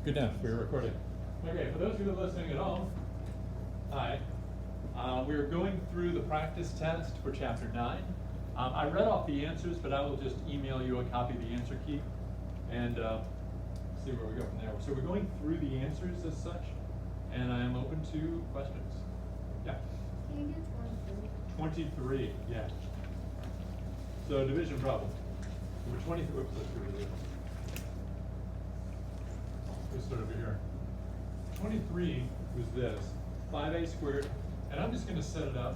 Good enough, we're recording. Okay, for those of you listening at home, hi. We're going through the practice test for chapter 9. I read off the answers, but I will just email you a copy of the answer key and see where we go from there. So we're going through the answers as such, and I am open to questions. Yeah? Can you do 23? 23, yeah. So division problem. Number 23, whoops, let's go over here. Let's start over here. 23 was this, 5a squared, and I'm just going to set it up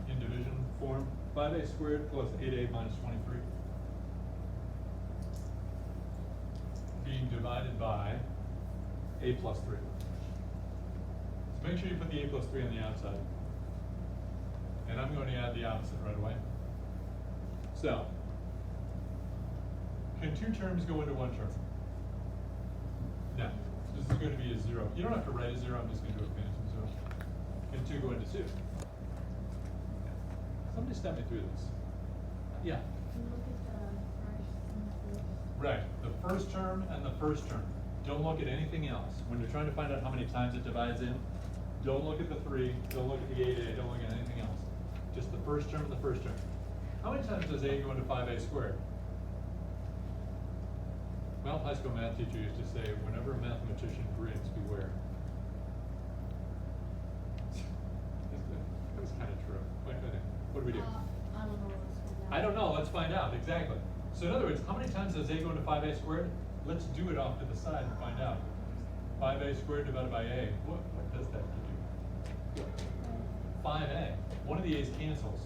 in division form. 5a squared plus 8a minus 23 being divided by a plus 3. So make sure you put the a plus 3 on the outside. And I'm going to add the opposite right away. So, can two terms go into one term? No. This is going to be a 0. You don't have to write a 0, I'm just going to do a phantom 0. Can 2 go into 2? Somebody step me through this. Yeah. Can you look at the first and the first? Right. The first term and the first term. Don't look at anything else. When you're trying to find out how many times it divides in, don't look at the 3, don't look at the 8a, don't look at anything else. Just the first term and the first term. How many times does a go into 5a squared? Well, high school math teacher used to say, whenever a mathematician grins, beware. That was kind of true. Wait, what do we do? I don't know. I don't know, let's find out, exactly. So in other words, how many times does a go into 5a squared? Let's do it off to the side and find out. 5a squared divided by a, what does that give you? 5a. One of the a's cancels.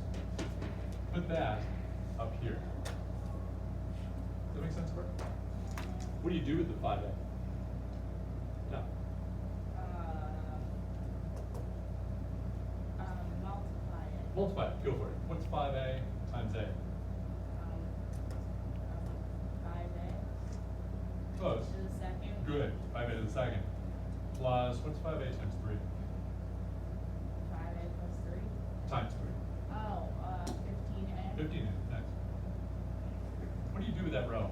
Put that up here. Does that make sense, Bert? What do you do with the 5a? No. Multiply it. Multiply it, go for it. What's 5a times a? 5a. Close. To the second. Good, 5a to the second. Plus, what's 5a times 3? 5a plus 3. Times 3. Oh, 15a. 15a, nice. What do you do with that row?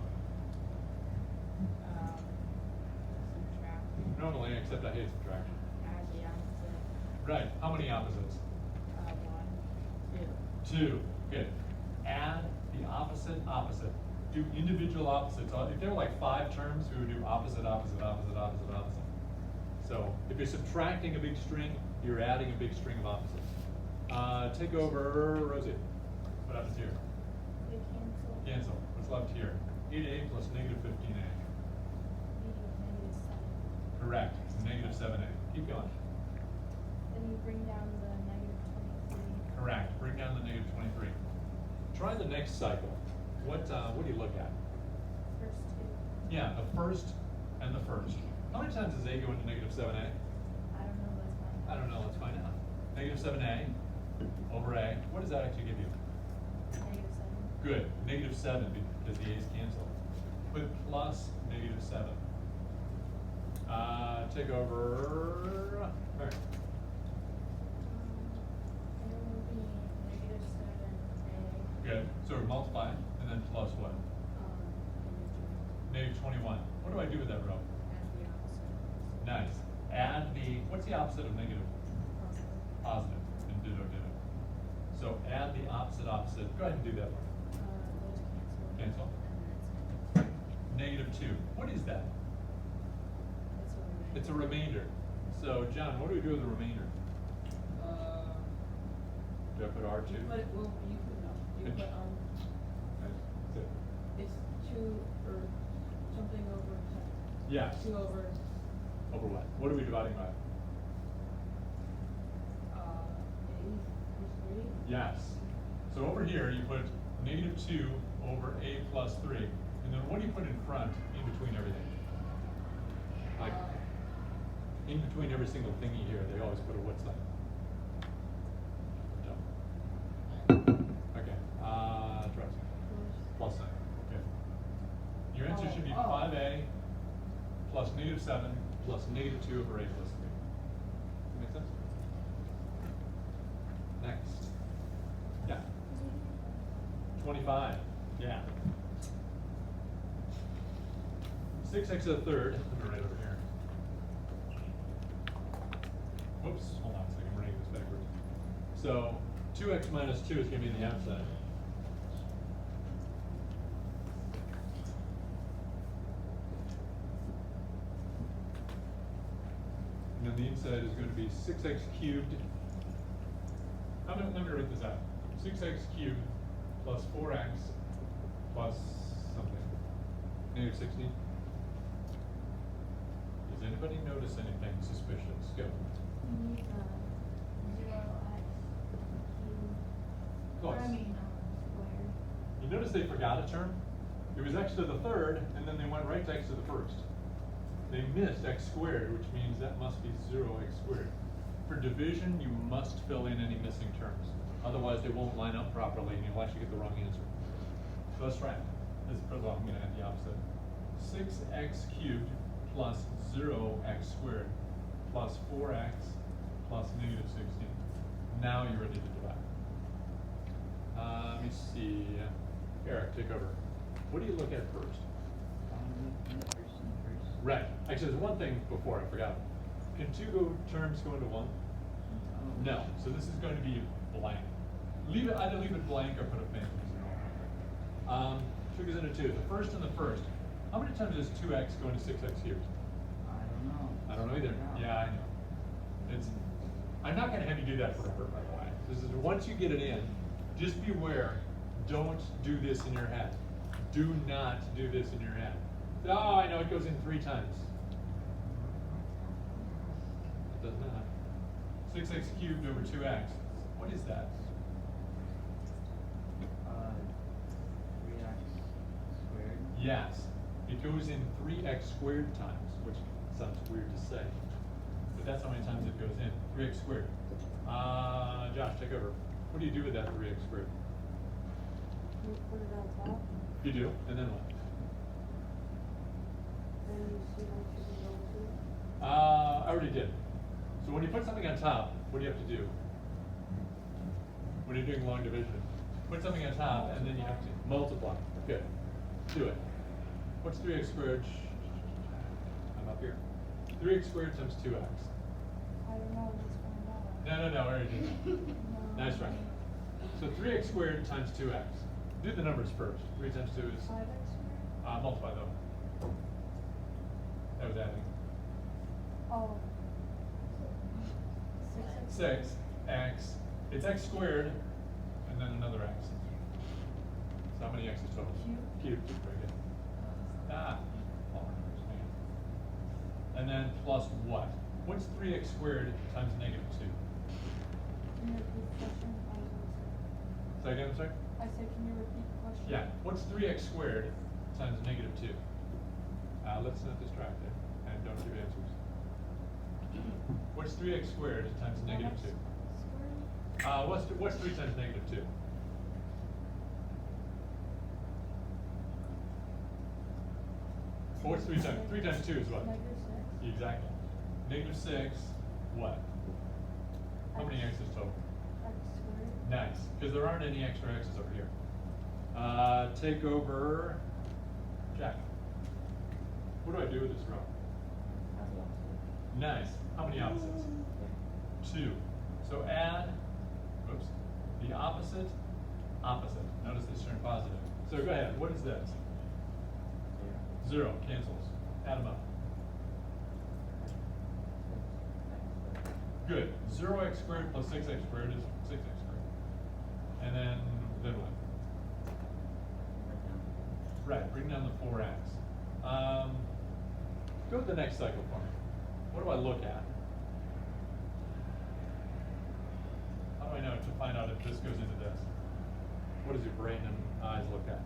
Subtract. Normally, except I hate subtraction. Add the opposite. Right, how many opposites? 1, 2. 2, good. Add the opposite, opposite. Do individual opposites. If there were like 5 terms, we would do opposite, opposite, opposite, opposite, opposite. So, if you're subtracting a big string, you're adding a big string of opposites. Take over Rosie. What happens here? They cancel. Cancel. What's left here? 8a plus negative 15a. Negative 7. Correct. Negative 7a. Keep going. Then you bring down the negative 23. Correct. Bring down the negative 23. Try the next cycle. What do you look at? First 2. Yeah, the first and the first. How many times does a go into negative 7a? I don't know, let's find out. I don't know. Let's find out. Negative 7a over a. What does that actually give you? Negative 7. Good. Negative 7 because the a's cancel. Put plus negative 7. Take over. All right. It will be negative 7a. Good. So we're multiplying and then plus what? Negative 21. What do I do with that row? Add the opposite. Nice. Add the, what's the opposite of negative? Positive. Positive. And ditto, ditto. So add the opposite, opposite. Go ahead and do that one. Those cancel. Cancel. And then it's Negative 2. What is that? it's a remainder. It's a remainder. So, John, what do we do with the remainder? Do I put R2? But it will, you put, no, you put, That's it. it's 2 or something over, Yes. 2 over, Over what? What are we dividing by? a plus 3. Yes. So over here, you put negative 2 over a plus 3. And then what do you put in front, in between everything? Like, in between every single thingy here, they always put a what sign? No. Okay. Trust. Plus sign. Okay. Your answer should be 5a plus negative 7 plus negative 2 over a plus 3. Does that make sense? Next. Yeah. 25. Yeah. 6x to the third, let me write over here. Whoops, hold on a second, I'm writing this backwards. So 2x minus 2 is going to be on the outside. And then the inside is going to be 6x cubed. Let me write this out. 6x cubed plus 4x plus something. Negative 16. Does anybody notice anything suspicious? Go. You need 0x cubed. Close. Squared. You notice they forgot a term? It was x to the third, and then they went right to x to the first. They missed x squared, which means that must be 0x squared. For division, you must fill in any missing terms. Otherwise, they won't line up properly, and you'll actually get the wrong answer. So let's try it. First of all, I'm going to add the opposite. 6x cubed plus 0x squared plus 4x plus negative 16. Now you're ready to divide. Let me see. Eric, take over. What do you look at first? Right. Actually, there's one thing before I forgot. Can two terms go into one? No. So this is going to be blank. Either leave it blank or put a fancy zero. 2 goes into 2. The first and the first. How many times does 2x go into 6x cubed? I don't know. I don't know either. Yeah, I know. I'm not going to have you do that forever, by the way. This is once you get it in, just beware. Don't do this in your head. Do not do this in your head. Oh, I know it goes in 3 times. It does not. 6x cubed over 2x. What is that? 3x squared. Yes. It goes in 3x squared times, which sounds weird to say. But that's how many times it goes in. 3x squared. Josh, take over. What do you do with that 3x squared? You put it on top, You do, and then what? then you see how much you go to. I already did. So when you put something on top, what do you have to do? When you're doing long division, put something on top, and then you have to multiply. Good. Do it. What's 3x squared? I'm up here. 3x squared times 2x. I don't know, let's find out. No, I already did that. No. Nice try. So 3x squared times 2x. Do the numbers first. 3 times 2 is 5x squared? multiply though. That was adding. Oh. 6x. 6x. It's x squared, and then another x. So how many x's total? Cubed. Cubed. Very good. All numbers, man. And then plus what? What's 3x squared times negative 2? Can you repeat the question? I was gonna Say again, I'm sorry? say. I said, can you repeat the question? Yeah. What's 3x squared times negative 2? Let's not distract it and don't give answers. What's 3x squared times negative 2? Squared? What's 3 times negative 2? What's 3 times? 3 times 2 is what? Negative 6. Exactly. Negative 6, what? How many x's total? X squared. Nice, because there aren't any extra x's over here. Take over Jack. What do I do with this row? Nice. How many opposites? 2. So add, oops, the opposite. Notice this turned positive. So go ahead, what is this? 0, cancels. Add them up. Good. 0x squared plus 6x squared is 6x squared. And then what? Right, bring down the 4x. Go to the next cycle for me. What do I look at? How do I know to find out if this goes into this? What does your brain and eyes look at?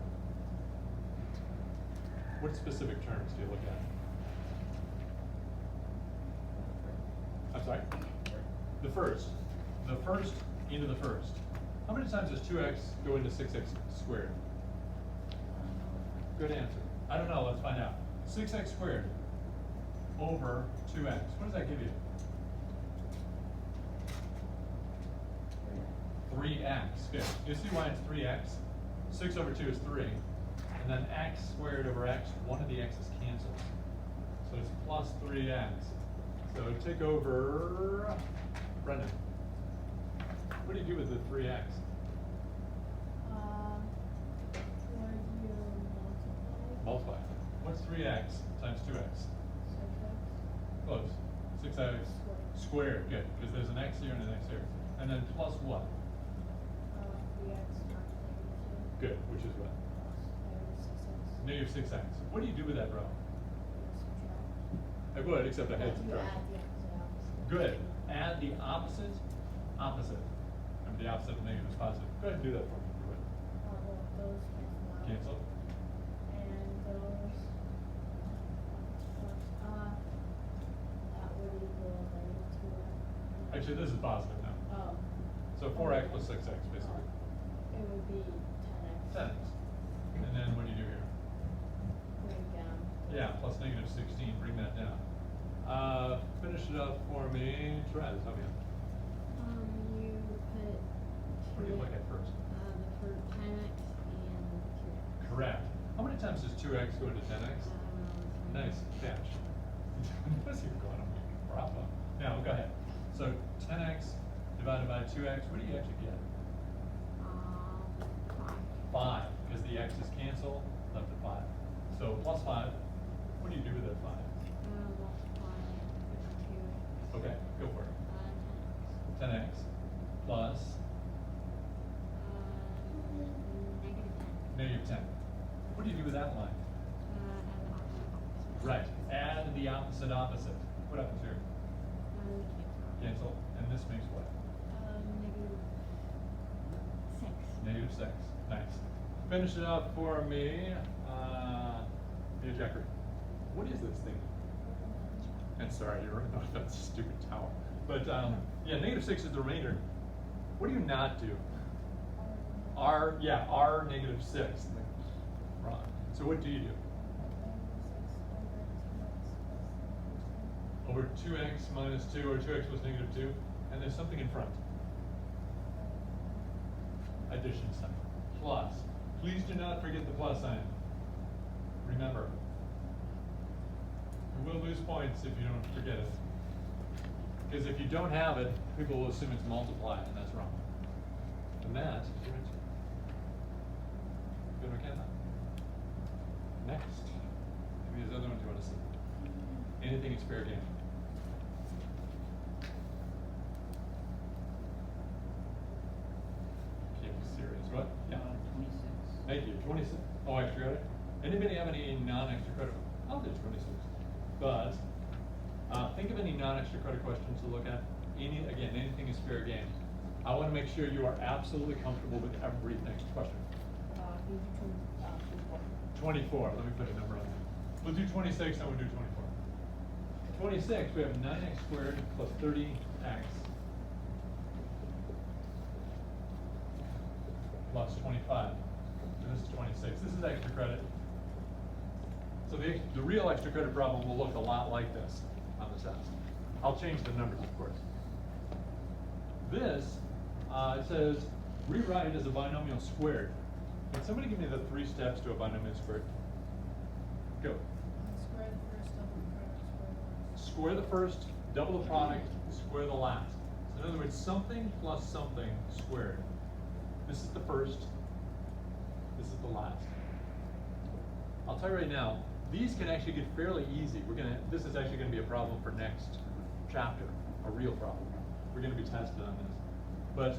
What specific terms do you look at? I'm sorry? The first. The first into the first. How many times does 2x go into 6x squared? Good answer. I don't know, let's find out. 6x squared over 2x. What does that give you? 3x. Good. You see why it's 3x? 6 over 2 is 3. And then x squared over x, one of the x's cancels. plus 3x. So take over Brendan. What do you do with the 3x? Where do you multiply? Multiply. What's 3x times 2x? 6x. Close. 6x squared. Good, because there's an x here and an x here. And then plus what? 3x times -2. Good, which is what? Plus Negative 6x. What do you do with that, bro? subtract. I would, except I hate You subtraction. add the opposite. Good. Add the opposite. Opposite. Remember the opposite of negative is positive. Go ahead and do that for me, if you would. Well, those cancel out. Cancel. And those, that would equal -2x. Actually, this is positive now. Oh. So 4x plus 6x, basically. It would be 10x. 10x. And then what do you do here? Bring down. Yeah, plus negative 16, bring that down. Finish it up for me. Try this, help me out. You put. What do you look at first? For 10x and 2x. Correct. How many times does 2x go into 10x? Nice catch. What's he going on? Bravo. Now, go ahead. So 10x divided by 2x, what do you actually get? 5, because the x's cancel, left at 5. So plus 5, what do you do with that 5? Multiply with 2x. Okay, go for it. 10x. 10x plus Negative 10. negative 10. What do you do with that line? And opposite. Right, add the opposite opposite. What happens here? Cancel. Cancel, and this makes what? Negative 6. Negative 6. Nice. Finish it up for me. Mia Jacker. What is this thing? And sorry, you're right about that stupid tower. But yeah, negative 6 is the remainder. What do you not do? R negative 6. Wrong. So what do you do? Over 2x minus 2, or 2x plus negative 2, and there's something in front. Addition sign. Plus. Please do not forget the plus sign. Remember. You will lose points if you don't forget it. Because if you don't have it, people will assume it's multiply, and that's wrong. And that is your answer. Good, McKenna? Next. Maybe there's other ones you want to see. Anything is fair game. Keep serious. What? Yeah. 26. Thank you. 26. Oh, extra credit? Anybody have any non-extra credit? I'll do 26. But think of any non-extra credit questions to look at. Again, anything is fair game. I want to make sure you are absolutely comfortable with everything. Question. 24. Let me put a number on that. We'll do 26, then we'll do 24. 26, we have 9x squared plus 30x plus 25. And this is 26. This is extra credit. So the real extra credit problem will look a lot like this on the test. I'll change the numbers, of course. This, it says, rewrite as a binomial squared. Can somebody give me the 3 steps to a binomial squared? Go. Square the first, double the product, square the last. Square the first, double the product, square the last. So in other words, something plus something squared. This is the first, this is the last. I'll tell you right now, these can actually get fairly easy. This is actually gonna be a problem for next chapter, a real problem. We're gonna be tested on this. But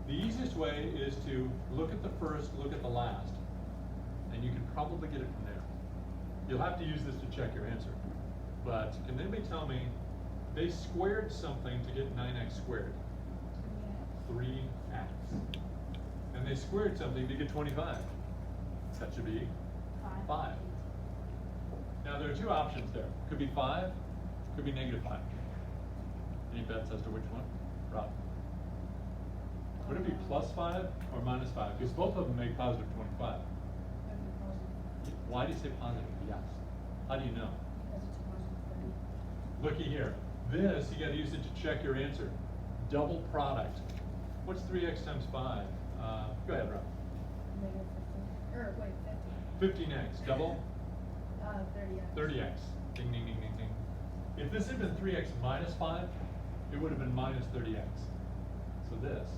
the easiest way is to look at the first, look at the last, and you can probably get it from there. You'll have to use this to check your answer. But can anybody tell me, they squared something to get 9x squared? 3x. And they squared something to get 25. That should be 5. Now there are 2 options there. Could be 5, could be negative 5. Any bets as to which one? Rob? Would it be plus 5 or minus 5? Because both of them make positive 25. Why do you say positive? Yes. How do you know? Looky here. This, you gotta use it to check your answer. Double product. What's 3x times 5? Go ahead, Rob. Negative 15. Or wait, 50. 15x. Double? 30x. 30x. Ding, ding, ding, ding, If this had been 3x minus 5, it would have been minus 30x. So this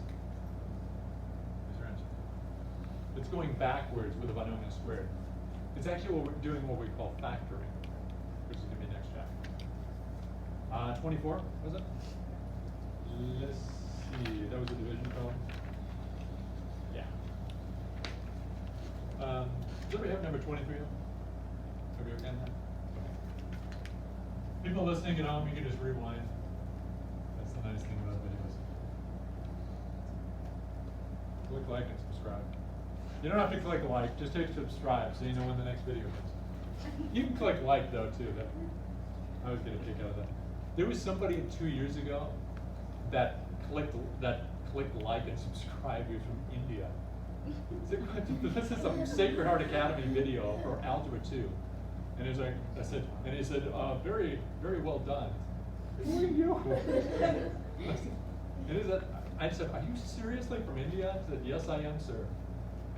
is your answer. It's going backwards with a binomial squared. It's actually what we're doing what we call factoring, which is going to be next chapter. 24, was it? Let's see, that was a division problem? Yeah. Does everybody have number 23? Have you okay on that? Okay. People listening at home, you can just rewind. That's the nice thing about videos. Click like and subscribe. You don't have to click like, just hit subscribe so you know when the next video is. You can click like though too. I always get a kick out of that. There was somebody 2 years ago that clicked like and subscribe. He was from India. This is a Sacred Heart Academy video for Algebra 2. And he said, very, very well done. Who are you? I said, are you seriously from India? He said, yes, I am, sir.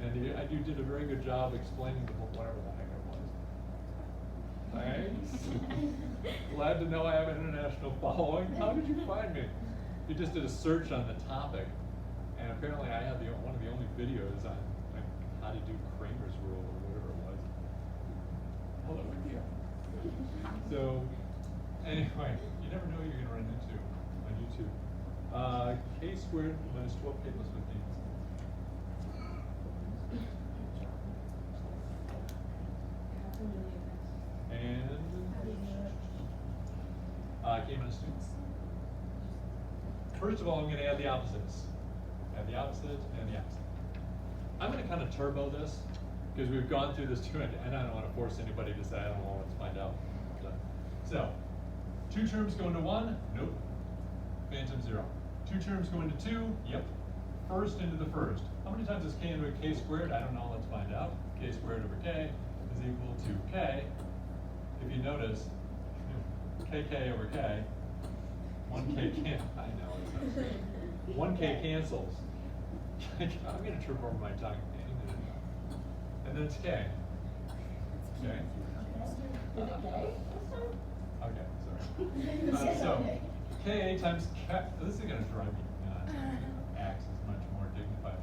And you did a very good job explaining the book, whatever the heck it was. Thanks. Glad to know I have an international following. How did you find me? You just did a search on the topic, and apparently I had one of the only videos on like, how to do Kramer's rule or whatever it was. Hello, India. So, anyway, you never know who you're going to run into on YouTube. K squared minus 12k plus 15. And k minus 2. First of all, I'm going to add the opposites. Add the opposite and the opposite. I'm going to kind of turbo this because we've gone through this too, and I don't want to force anybody to say, I don't know, let's find out. So, 2 terms go into 1, nope. Phantom 0. 2 terms go into 2, yep. First into the first. How many times is k into a k squared? I don't know, let's find out. K squared over k is equal to k. If you notice, kk over k, 1k can't, I know, it's 1k cancels. I'm going to trip over my tongue. And then it's k. Okay. Okay, sorry. So, k times k, this is going to drive me nuts. X is much more dignified.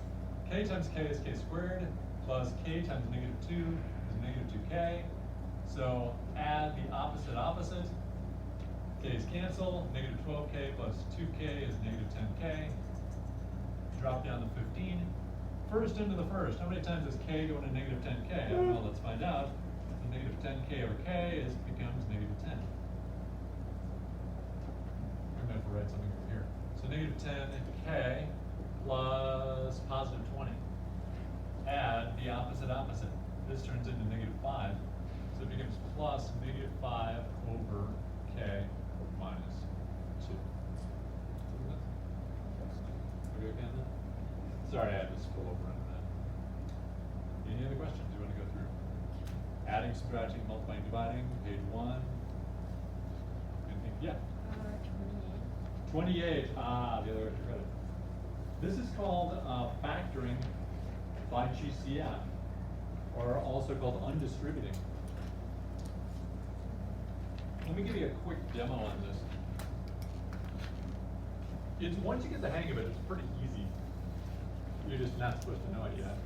K times k is k squared, plus k times negative 2 is negative 2k. So, add the opposite opposite. K's cancel, negative 12k plus 2k is negative 10k. Drop down to 15. First into the first. How many times does k go into negative 10k? Well, let's find out. The negative 10k over k becomes negative 10. I'm going to have to write something over here. So negative 10k plus positive 20. Add the opposite opposite. This turns into negative 5. So it becomes plus negative 5 over k minus 2. Are we okay on that? Sorry, I had to scroll over on that. Any other questions you want to go through? Adding, subtracting, multiplying, dividing, page 1. Anything? Yeah. 28. Ah, the other extra credit. This is called factoring by GCF, or also called undistributing. Let me give you a quick demo on this. It's once you get the hang of it, it's pretty easy. You're just not supposed to know it yet.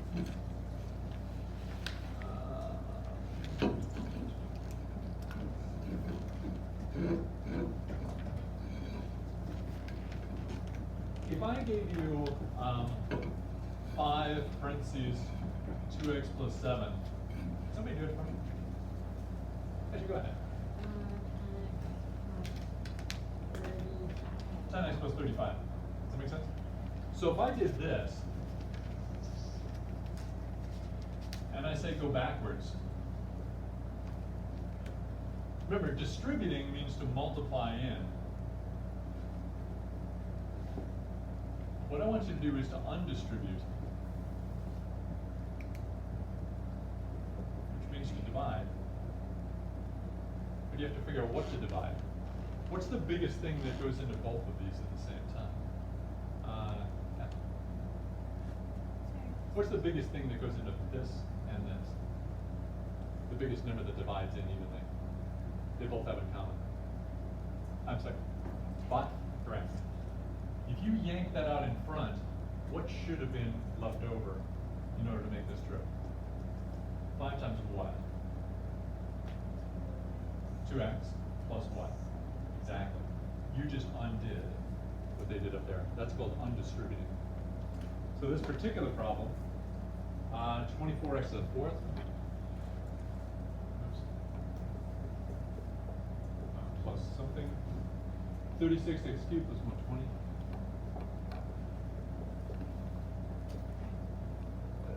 If I gave you 5 parentheses 2x plus 7, somebody do it for me? Actually, go ahead. 10x plus 35. Does that make sense? So if I did this, and I say go backwards, remember, distributing means to multiply in. What I want you to do is to undistribute, which means to divide. But you have to figure out what to divide. What's the biggest thing that goes into both of these at the same time? Yeah. What's the biggest thing that goes into this and this? The biggest number that divides in evenly. They both have in common. I'm sorry, 5, correct. If you yank that out in front, what should have been left over in order to make this true? 5 times what? 2x plus what? Exactly. You just undid what they did up there. That's called undistributing. So this particular problem, 24x to the 4th. Oops. Plus something. 36x cubed plus 120.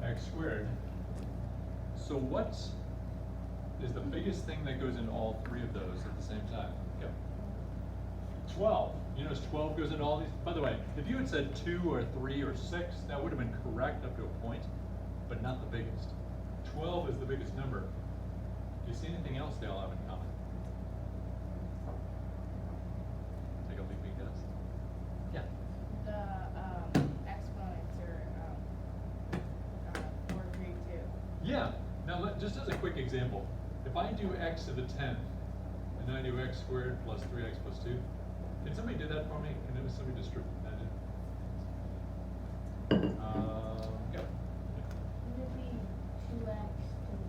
X squared. So what is the biggest thing that goes into all 3 of those at the same time? Yep. 12. You notice 12 goes into all these? By the way, if you had said 2 or 3 or 6, that would have been correct up to a point, but not the biggest. 12 is the biggest number. Do you see anything else they all have in common? Take a leaping guess. Yeah. The exponents are 4, 3, 2. Yeah. Now, just as a quick example, if I do x to the 10th, and then I do x squared plus 3x plus 2, can somebody do that for me? Can somebody distribute that in? Go. Would it be 2x to the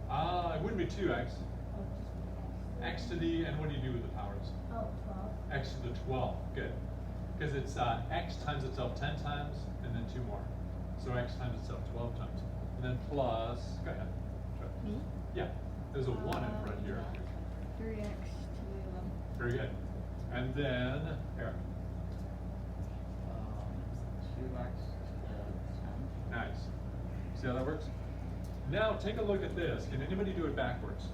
20? It wouldn't be 2x. Oh, just X to the, and what do you do with the powers? Oh, 12. X to the 12, good. Because it's x times itself 10 times, and then 2 more. So x times itself 12 times. And then plus, go ahead. Try. Me? Yeah, there's a 1 in front here. 3x to the 11. Very good. And then, Eric. 2x to the 10. Nice. See how that works? Now take a look at this. Can anybody do it backwards?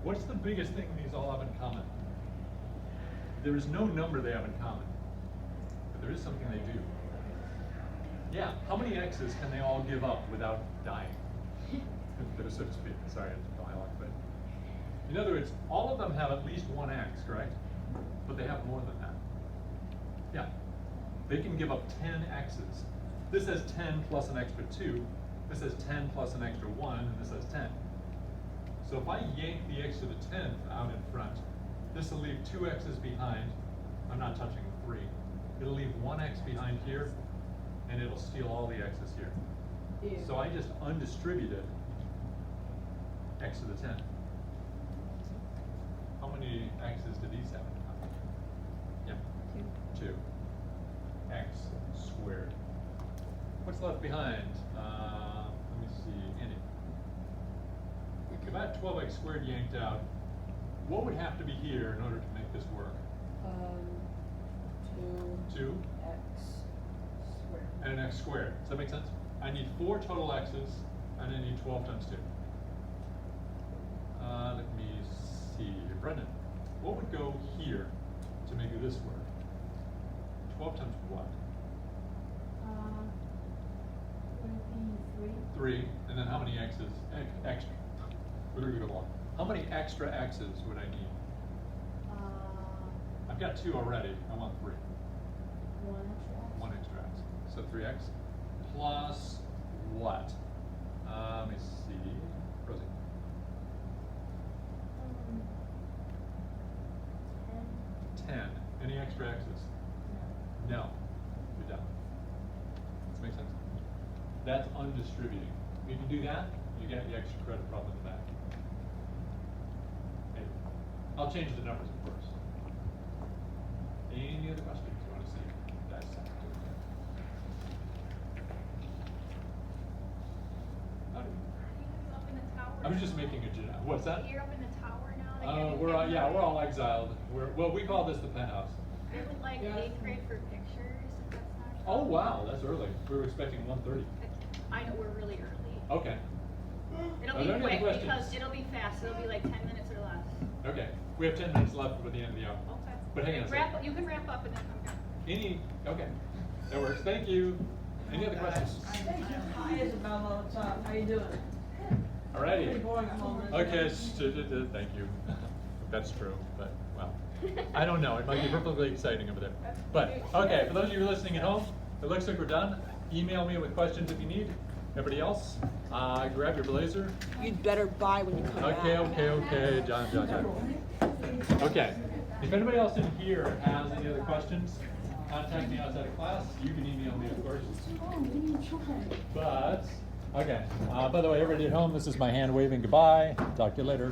What's the biggest thing these all have in common? There is no number they have in common, but there is something they do. Yeah, how many x's can they all give up without dying? So to speak. Sorry, it's dialogue, but in other words, all of them have at least 1 x, correct? But they have more than that. Yeah, they can give up 10 x's. This has 10 plus an extra 2. This has 10 plus an extra 1, and this has 10. So if I yank the x to the 10th out in front, this will leave 2 x's behind. I'm not touching the 3. It'll leave 1 x behind here, and it'll steal all the x's here. Ew. So I just undistributed x to the 10th. How many x's do these have in common? Yeah. 2. X squared. What's left behind? Let me see, Andy. If I had 12x squared yanked out, what would have to be here in order to make this work? 2 2x squared. and an x squared. Does that make sense? I need 4 total x's, and I need 12 times 2. Let me see. Brendan, what would go here to make this work? 12 times what? Would it be 3. And then how many x's? Extra. How many extra x's would I need? 3? I've got 2 already. I want 3. 1 extra. 1 extra x. So 3x plus what? Let me see. Rosie. 10. Any extra x's? No. No. You're done. Does that make sense? That's undistributing. If you do that, you get the extra credit problem in the back. Maybe. I'll change the numbers, of course. Any other questions you want to see? Dissect. Up in the tower. I was just making a what's that? You're up in the tower now? We're all exiled. Well, we call this the penthouse. I would like Yeah. 8th grade for pictures, if that's not. Oh wow, that's early. We were expecting 1:30. I know, we're really early. Okay. It'll Are be there any other quick, questions? because it'll be fast, it'll be like 10 minutes or less. Okay. We have 10 minutes left before the end of the hour. Okay. But hang on a second. You can wrap up and then come back. Okay. That works. Thank you. Any other questions? Thank you. Hi Isabella, what's up? How you doing? Pretty Alrighty. boring at home. Okay, thank you. That's true, but well, I don't know. It might be perfectly exciting over there. But okay, for those of you listening at home, it looks like we're done. Email me with questions if you need. Everybody else? Grab your blazer. You'd better buy when you come back. Okay, John. Okay, if anybody else in here has any other questions, contact me outside of class. You can email me, of course. But, okay, by the way, everybody at home, this is my hand waving goodbye. Talk to you later.